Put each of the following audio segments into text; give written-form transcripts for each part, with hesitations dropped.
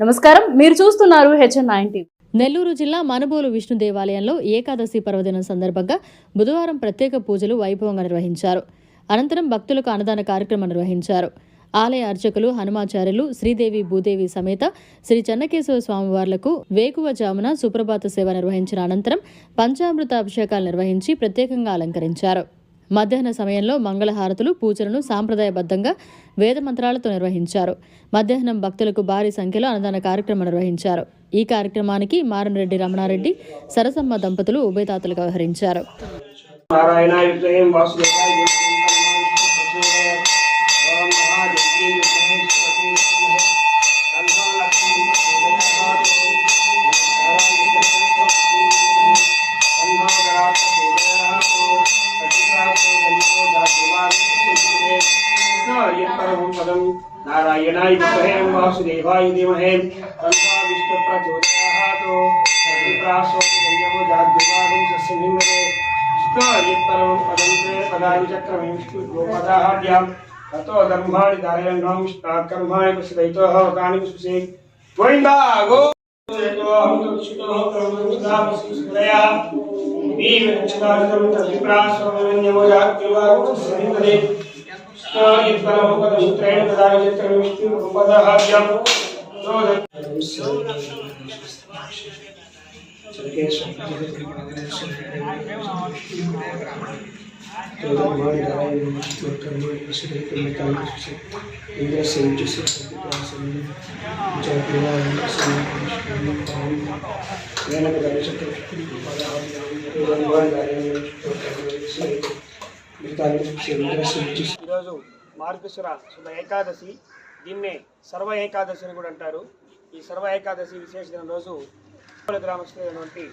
నమస్కారం, మీరు చూస్తున్నారు HN9 టీవీ. నెల్లూరు జిల్లా మనుబోలు విష్ణు దేవాలయంలో ఏకాదశి పర్వదినం సందర్భంగా బుధవారం ప్రత్యేక పూజలు వైభవంగా నిర్వహించారు. అనంతరం భక్తులకు అన్నదాన కార్యక్రమం నిర్వహించారు. ఆలయ అర్చకులు హనుమాచార్యులు శ్రీదేవి భూదేవి సమేత శ్రీ చెన్నకేశవ స్వామివార్లకు వేకువజామున సుప్రభాత సేవ నిర్వహించిన అనంతరం పంచామృత అభిషేకాలు నిర్వహించి ప్రత్యేకంగా అలంకరించారు. మధ్యాహ్న సమయంలో మంగళహారతులు పూజలను సాంప్రదాయబద్ధంగా వేద మంత్రాలతో నిర్వహించారు. మధ్యాహ్నం భక్తులకు భారీ సంఖ్యలో అన్నదాన కార్యక్రమం నిర్వహించారు. ఈ కార్యక్రమానికి మారనరెడ్డి రమణారెడ్డి సరసమ్మ దంపతులు ఉభయతాతలుగా వ్యవహరించారు. नारायणाय विद्महे वासुदेवाय धीमहि तन्नो विष्णुः प्रचोदयात् विप्रासो संयमो जाग्रवादं सस्यनिन्दे विष्णुर्यत्परमं पदन्ते पदानि चक्रमे विष्णुगोपदाहाड्यां ततो धर्माणि धारयन्नं विष्णाकर्माणि प्रसिद्धैतोः वकानि पुष्पसे गोविन्दा गो हम तो विष्णुः प्रभुदामसिस्तया विविक्षणादितं विप्रासो संयमो जाग्रवादं सस्यनिन्दे यत्परमपदसूत्रेण ददामि चित्रं विष्णुगोपदाहाड्यां ఈరోజు మార్గశిర శుద్ధ ఏకాదశి, దీన్నే సర్వ ఏకాదశి అని కూడా అంటారు. ఈ సర్వ ఏకాదశి విశేష దినం రోజు గ్రామస్తులైనటువంటి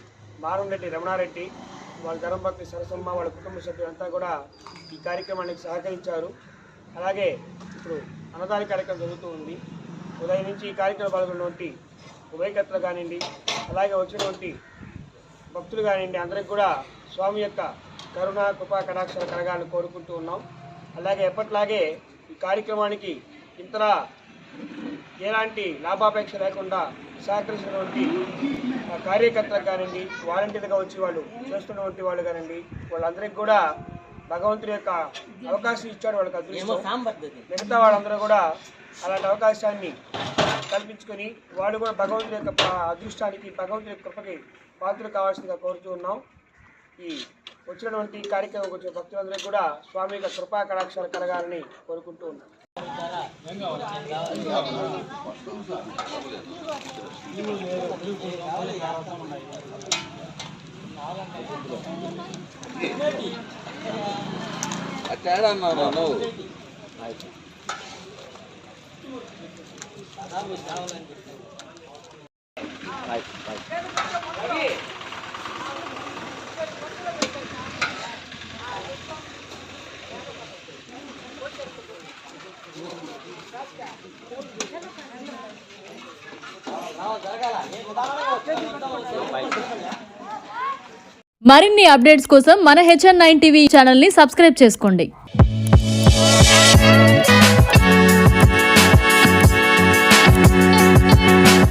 మారంరెడ్డి రమణారెడ్డి, వాళ్ళ ధర్మభక్తి సరసమ్మ, వాళ్ళ కుటుంబ సభ్యులంతా కూడా ఈ కార్యక్రమానికి సహకరించారు. అలాగే ఇప్పుడు అన్నదాన కార్యక్రమం జరుగుతూ ఉంది. ఉదయం నుంచి ఈ కార్యక్రమం పాల్గొన్నటువంటి ఉభయకర్తలు కానివ్వండి, అలాగే వచ్చినటువంటి భక్తులు కానివ్వండి, అందరికి కూడా స్వామి యొక్క కరుణ కృపా కటాక్షాలు కలగాలని కోరుకుంటూ ఉన్నాం. అలాగే ఎప్పట్లాగే ఈ కార్యక్రమానికి ఇంతలా ఎలాంటి లాభాపేక్ష లేకుండా సహకరించినటువంటి కార్యకర్తలకు కానివ్వండి, వాలంటీర్గా వచ్చి వాళ్ళు చేస్తున్నటువంటి వాళ్ళు కానివ్వండి, వాళ్ళందరికీ కూడా భగవంతుడి యొక్క అవకాశం ఇచ్చాడు. వాళ్ళకి అదృష్టం. మిగతా వాళ్ళందరూ కూడా అలాంటి అవకాశాన్ని కల్పించుకొని వాళ్ళు కూడా భగవంతుడి యొక్క అదృష్టానికి, భగవంతుడి యొక్క కృపకి పాత్రలు కావాల్సిందిగా కోరుతూ ఉన్నాం. ఈ వచ్చినటువంటి కార్యక్రమం వచ్చిన భక్తులందరికీ కూడా స్వామి యొక్క కృపా కటాక్షాలు కలగాలని కోరుకుంటూ ఉన్నాం. మరిన్ని అప్డేట్స్ కోసం మన HN9 టీవీ ఛానల్ని సబ్స్క్రైబ్ చేసుకోండి.